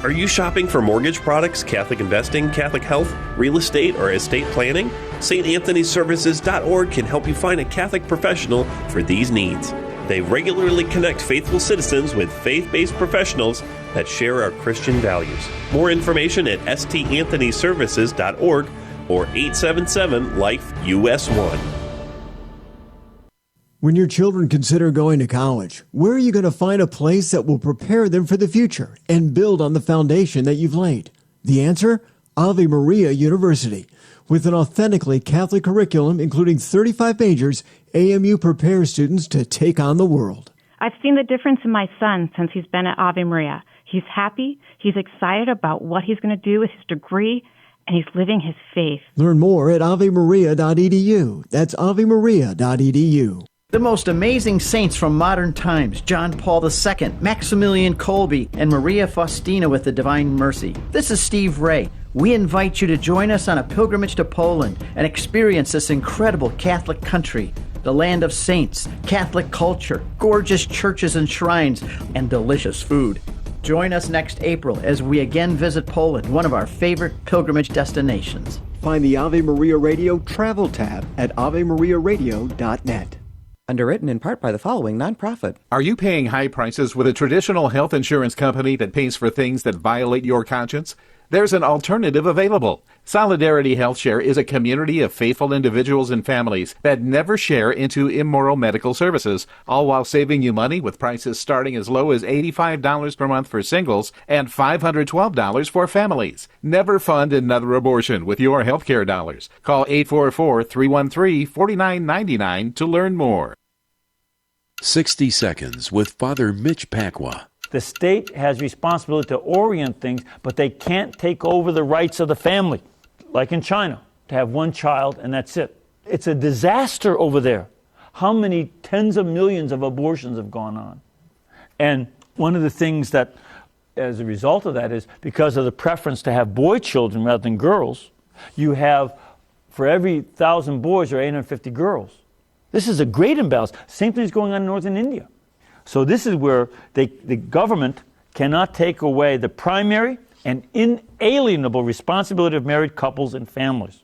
Are you shopping for mortgage products, Catholic investing, Catholic health, real estate, or estate planning? StAnthonyServices.org can help you find a Catholic professional for these needs. They regularly connect faithful citizens with faith-based professionals that share our Christian values. More information at StAnthonyServices.org or 877-LIFE-US1. When your children consider going to college, where are you going to find a place that will prepare them for the future and build on the foundation that you've laid? The answer? Ave Maria University. With an authentically Catholic curriculum, including 35 majors, AMU prepares students to take on the world. I've seen the difference in my son since he's been at Ave Maria. He's happy, he's excited about what he's going to do with his degree, and he's living his faith. Learn more at avemaria.edu. That's avemaria.edu. The most amazing saints from modern times, John Paul II, Maximilian Kolbe, and Maria Faustina with the Divine Mercy. This is Steve Ray. We invite you to join us on a pilgrimage to Poland and experience this incredible Catholic country, the land of saints, Catholic culture, gorgeous churches and shrines, and delicious food. Join us next April as we again visit Poland, one of our favorite pilgrimage destinations. Find the Ave Maria Radio travel tab at avemariaradio.net. Underwritten in part by the following nonprofit. Are you paying high prices with a traditional health insurance company that pays for things that violate your conscience? There's an alternative available. Solidarity HealthShare is a community of faithful individuals and families that never share into immoral medical services, all while saving you money with prices starting as low as $85 per month for singles and $512 for families. Never fund another abortion with your healthcare dollars. Call 844-313-4999 to learn more. 60 Seconds with Father Mitch Pacwa. The state has responsibility to orient things, but they can't take over the rights of the family, like in China, to have one child and that's it. It's a disaster over there. How many tens of millions of abortions have gone on? And one of the things that, as a result of that, is because of the preference to have boy children rather than girls, you have, for every 1,000 boys, there are 850 girls. This is a great imbalance. Same thing is going on in northern India. So this is where the government cannot take away the primary and inalienable responsibility of married couples and families.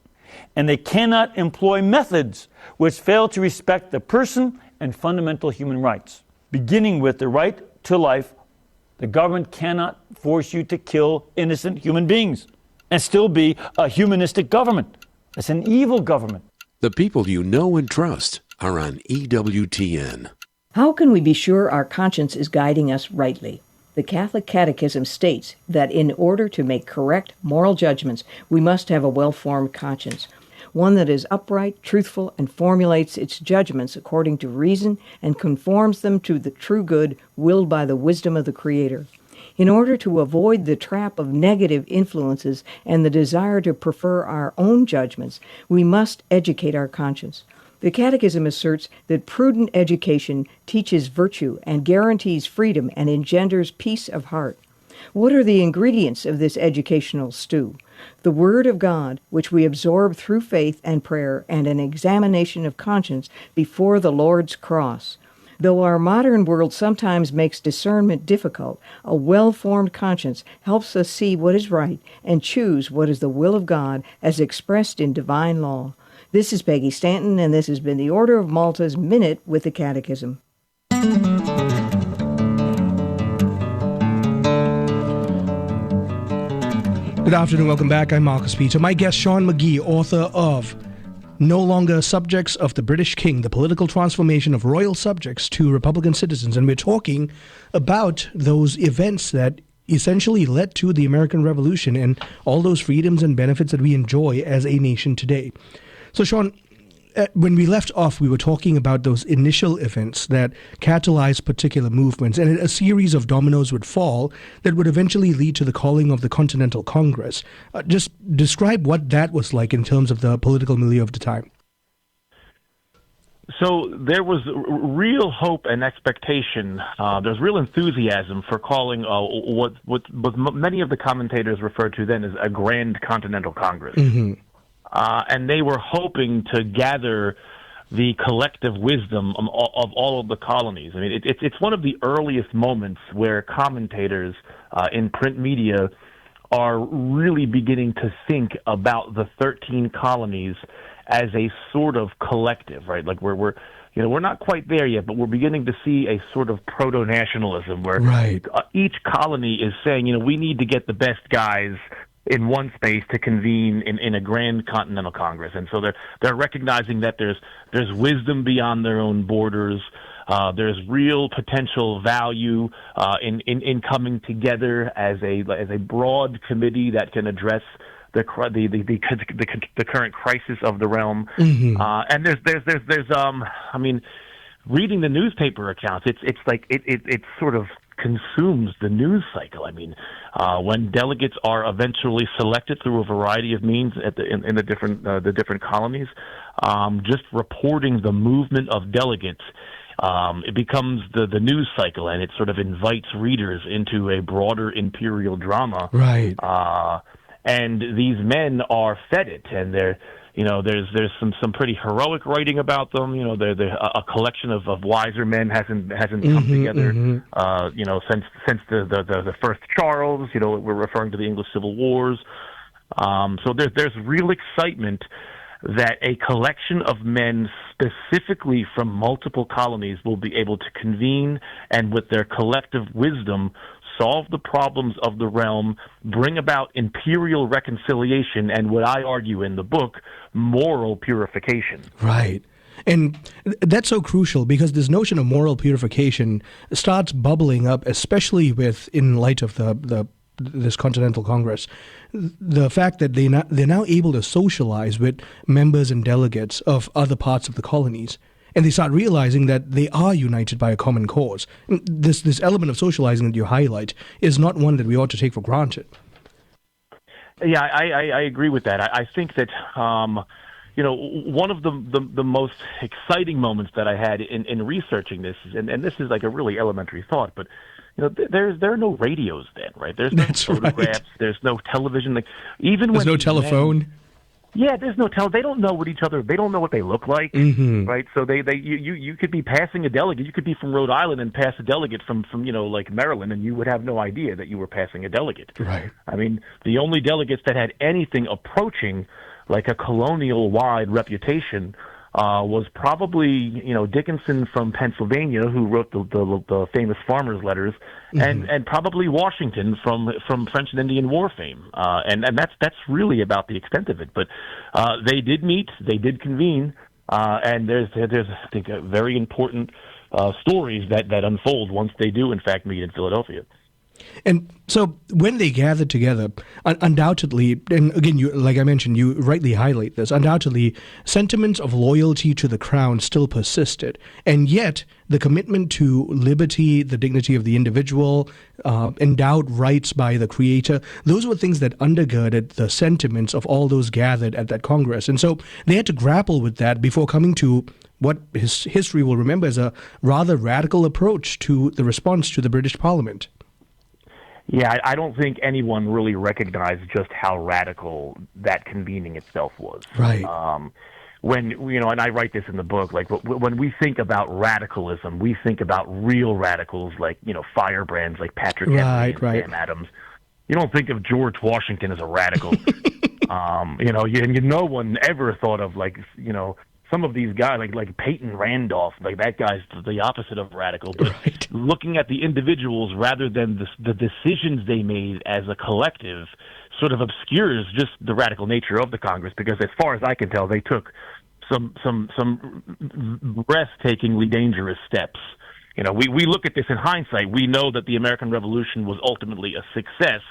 And they cannot employ methods which fail to respect the person and fundamental human rights. Beginning with the right to life, the government cannot force you to kill innocent human beings and still be a humanistic government. It's an evil government. The people you know and trust are on EWTN. How can we be sure our conscience is guiding us rightly? The Catholic Catechism states that in order to make correct moral judgments, we must have a well-formed conscience, one that is upright, truthful, and formulates its judgments according to reason and conforms them to the true good willed by the wisdom of the Creator. In order to avoid the trap of negative influences and the desire to prefer our own judgments, we must educate our conscience. The Catechism asserts that prudent education teaches virtue and guarantees freedom and engenders peace of heart. What are the ingredients of this educational stew? The Word of God, which we absorb through faith and prayer and an examination of conscience before the Lord's cross. Though our modern world sometimes makes discernment difficult, a well-formed conscience helps us see what is right and choose what is the will of God as expressed in divine law. This is Peggy Stanton, and this has been the Order of Malta's Minute with the Catechism. Good afternoon, welcome back. I'm Marcus Peter. My guest, Shawn McGhee, author of No Longer Subjects of the British King, The Political Transformation of Royal Subjects to Republican Citizens. And we're talking about those events that essentially led to the American Revolution and all those freedoms and benefits that we enjoy as a nation today. So, Shawn, when we left off, we were talking about those initial events that catalyzed particular movements, and a series of dominoes would fall that would eventually lead to the calling of the Continental Congress. Just describe what that was like in terms of the political milieu of the time. So there was real hope and expectation. There's real enthusiasm for calling what many of the commentators referred to then as a Grand Continental Congress. Mm-hmm. And they were hoping to gather the collective wisdom of all of the colonies. I mean, it's one of the earliest moments where commentators in print media are really beginning to think about the 13 colonies as a sort of collective, right? Like we're not quite there yet, but we're beginning to see a sort of proto-nationalism where each colony is saying, we need to get the best guys in one space to convene in a Grand Continental Congress. And so they're recognizing that there's wisdom beyond their own borders. There's real potential value in coming together as a broad committee that can address the current crisis of the realm. Mm-hmm. And there's reading the newspaper accounts, it's like it sort of consumes the news cycle. I mean, when delegates are eventually selected through a variety of means in the different colonies, just reporting the movement of delegates, it becomes the news cycle, and it sort of invites readers into a broader imperial drama. Right. And these men are fed it, and there's some pretty heroic writing about them. They're a collection of wiser men hasn't come together. Since the first Charles. We're referring to the English Civil Wars. So there's real excitement that a collection of men specifically from multiple colonies will be able to convene and with their collective wisdom solve the problems of the realm, bring about imperial reconciliation, and what I argue in the book, moral purification. Right. And that's so crucial because this notion of moral purification starts bubbling up, especially in light of this Continental Congress. The fact that they're now able to socialize with members and delegates of other parts of the colonies. And they start realizing that they are united by a common cause. This element of socializing that you highlight is not one that we ought to take for granted. Yeah, I agree with that. I think that one of the most exciting moments that I had in researching this, and this is like a really elementary thought, but there are no radios then, right? There's no photographs. Right. There's no television. There's no telephone. Yeah, there's no they don't know what each other. They don't know what they look like, right? So you could be passing a delegate. You could be from Rhode Island and pass a delegate from like Maryland, and you would have no idea that you were passing a delegate. Right. I mean, the only delegates that had anything approaching like a colonial-wide reputation was probably Dickinson from Pennsylvania, who wrote the famous farmers' letters, and probably Washington from French and Indian War fame, and that's really about the extent of it. But they did meet, they did convene, and there's I think very important stories that unfold once they do in fact meet in Philadelphia. And so when they gathered together, undoubtedly, and again, like I mentioned, you rightly highlight this, undoubtedly, sentiments of loyalty to the crown still persisted. And yet, the commitment to liberty, the dignity of the individual, endowed rights by the Creator, those were things that undergirded the sentiments of all those gathered at that Congress. And so they had to grapple with that before coming to what history will remember as a rather radical approach to the response to the British Parliament. Yeah, I don't think anyone really recognized just how radical that convening itself was. Right. When, and I write this in the book, like when we think about radicalism, we think about real radicals like, firebrands like Patrick Henry and Sam Adams. You don't think of George Washington as a radical. No one ever thought of some of these guys like Peyton Randolph, like that guy's the opposite of radical. But looking at the individuals rather than the decisions they made as a collective sort of obscures just the radical nature of the Congress, because as far as I can tell, they took some breathtakingly dangerous steps. We look at this in hindsight. We know that the American Revolution was ultimately a success.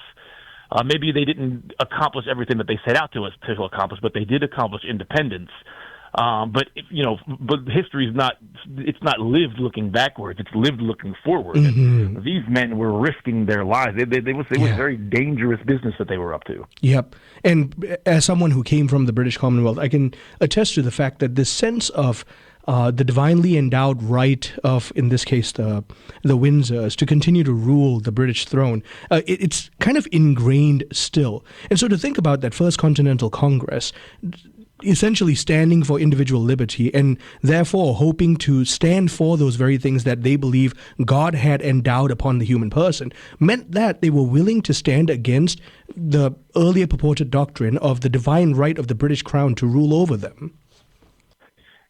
Maybe they didn't accomplish everything that they set out to accomplish, but they did accomplish independence. But history is it's not lived looking backwards. It's lived looking forward. Mm-hmm. And these men were risking their lives. It was very dangerous business that they were up to. Yep. And as someone who came from the British Commonwealth, I can attest to the fact that this sense of the divinely endowed right of, in this case, the Windsors to continue to rule the British throne, it's kind of ingrained still. And so to think about that First Continental Congress essentially standing for individual liberty and therefore hoping to stand for those very things that they believe God had endowed upon the human person, meant that they were willing to stand against the earlier purported doctrine of the divine right of the British Crown to rule over them.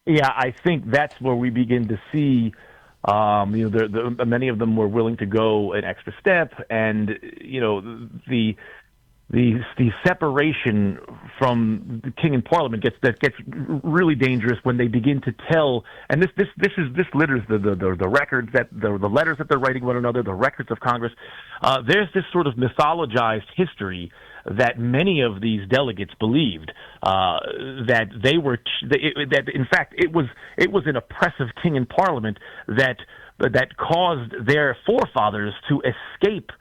Yeah, I think that's where we begin to see, many of them were willing to go an extra step, and the separation from the king and parliament gets really dangerous when they begin to tell, and this litters the records that the letters that they're writing one another, the records of Congress. There's this sort of mythologized history that many of these delegates believed that they were that in fact it was an oppressive king and parliament that caused their forefathers to escape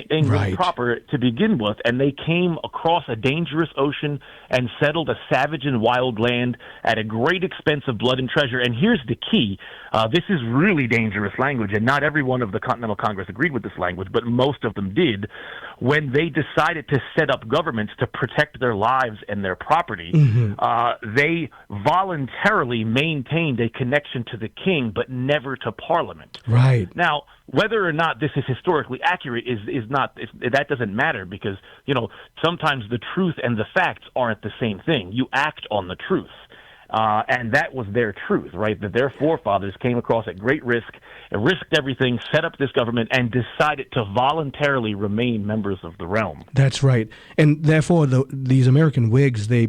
England proper to begin with, and they came across a dangerous ocean and settled a savage and wild land at a great expense of blood and treasure. And here's the key. This is really dangerous language, and not every one of the Continental Congress agreed with this language, but most of them did. When they decided to set up governments to protect their lives and their property, they voluntarily maintained a connection to the king, but never to Parliament. Right. Now, whether or not this is historically accurate that doesn't matter, because sometimes the truth and the facts aren't the same thing. You act on the truth. And that was their truth, right? That their forefathers came across at great risk, risked everything, set up this government, and decided to voluntarily remain members of the realm. That's right. And therefore, these American Whigs, they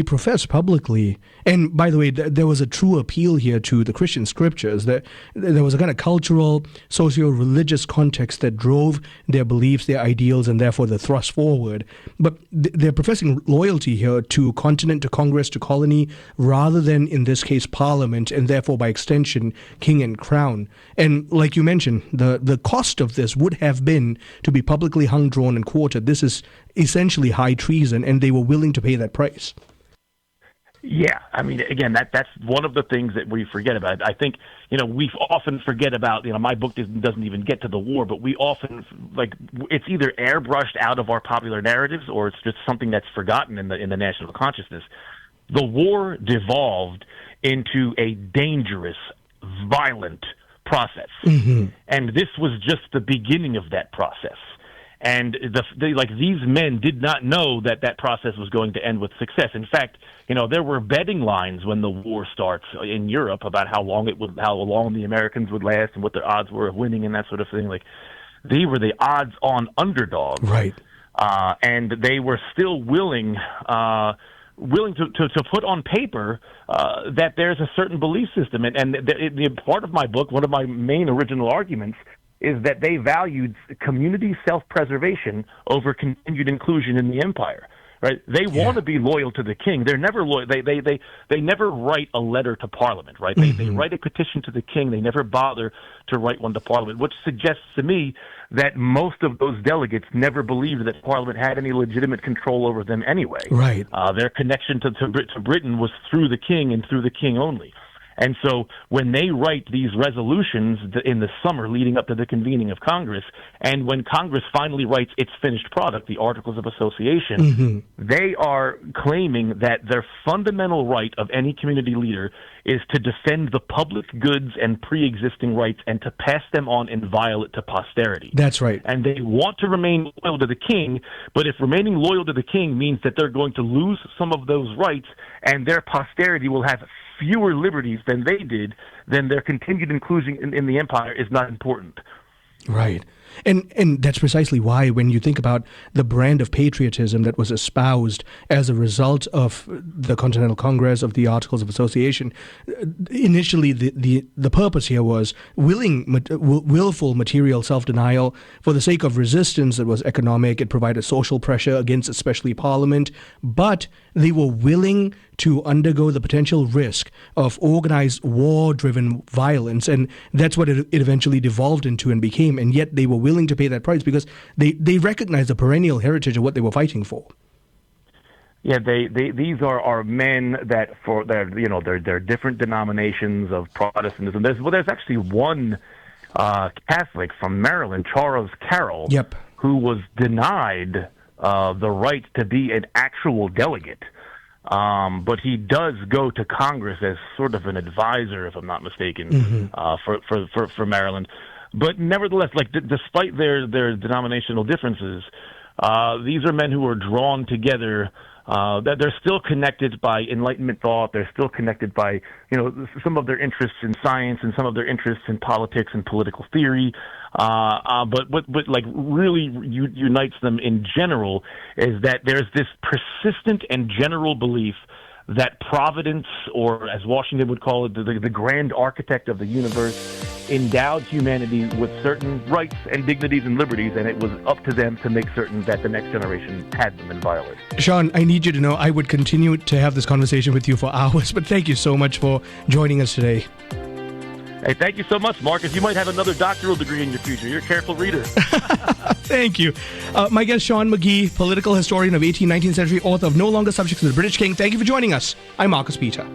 profess publicly, and by the way, there was a true appeal here to the Christian scriptures. There was a kind of cultural, socio-religious context that drove their beliefs, their ideals, and therefore the thrust forward. But they're professing loyalty here to continent, to Congress, to colony, rather than, in this case, Parliament, and therefore, by extension, king and crown. And like you mentioned, the cost of this would have been to be publicly hung, drawn, and quartered. This is essentially high treason, and they were willing to pay that price. Yeah, I mean, again, that's one of the things that we forget about. I think, we often forget about, my book doesn't even get to the war, but we often, it's either airbrushed out of our popular narratives, or it's just something that's forgotten in the national consciousness. The war devolved into a dangerous, violent process. Mm-hmm. And this was just the beginning of that process. And these men did not know that process was going to end with success. In fact, there were betting lines when the war starts in Europe about how long the Americans would last and what their odds were of winning and that sort of thing. They were the odds-on underdogs, right? And they were still willing to put on paper that there's a certain belief system. And the part of my book, one of my main original arguments, is that they valued community self-preservation over continued inclusion in the empire. Right? They want to be loyal to the king. They're never loyal. They never write a letter to Parliament. Right? They write a petition to the king. They never bother to write one to Parliament, which suggests to me that most of those delegates never believed that Parliament had any legitimate control over them anyway. Right. Their connection to Britain was through the king and through the king only. And so when they write these resolutions in the summer leading up to the convening of Congress, and when Congress finally writes its finished product, the Articles of Association, they are claiming that their fundamental right of any community leader is to defend the public goods and pre-existing rights and to pass them on inviolate to posterity. That's right. And they want to remain loyal to the king, but if remaining loyal to the king means that they're going to lose some of those rights and their posterity will have fewer liberties than they did, then their continued inclusion in the empire is not important. Right. And that's precisely why, when you think about the brand of patriotism that was espoused as a result of the Continental Congress, of the Articles of Association, initially the purpose here was willful material self-denial for the sake of resistance that was economic. It provided social pressure against especially Parliament, but they were willing to undergo the potential risk of organized war-driven violence, and that's what it eventually devolved into and became, and yet they were willing to pay that price because they recognize the perennial heritage of what they were fighting for. Yeah, these are men that for their they're different denominations of Protestantism. There's actually one Catholic from Maryland, Charles Carroll, who was denied the right to be an actual delegate. But he does go to Congress as sort of an advisor, if I'm not mistaken, for Maryland. But nevertheless, despite their denominational differences, these are men who are drawn together. That they're still connected by Enlightenment thought. They're still connected by some of their interests in science and some of their interests in politics and political theory. But what really unites them in general is that there's this persistent and general belief that Providence, or as Washington would call it, the grand architect of the universe, endowed humanity with certain rights and dignities and liberties, and it was up to them to make certain that the next generation had them inviolate. Shawn, I need you to know I would continue to have this conversation with you for hours, but thank you so much for joining us today. Hey, thank you so much, Marcus. You might have another doctoral degree in your future. You're a careful reader. Thank you. My guest, Shawn McGhee, political historian of 18th, 19th century, author of No Longer Subject to the British King. Thank you for joining us. I'm Marcus Peter.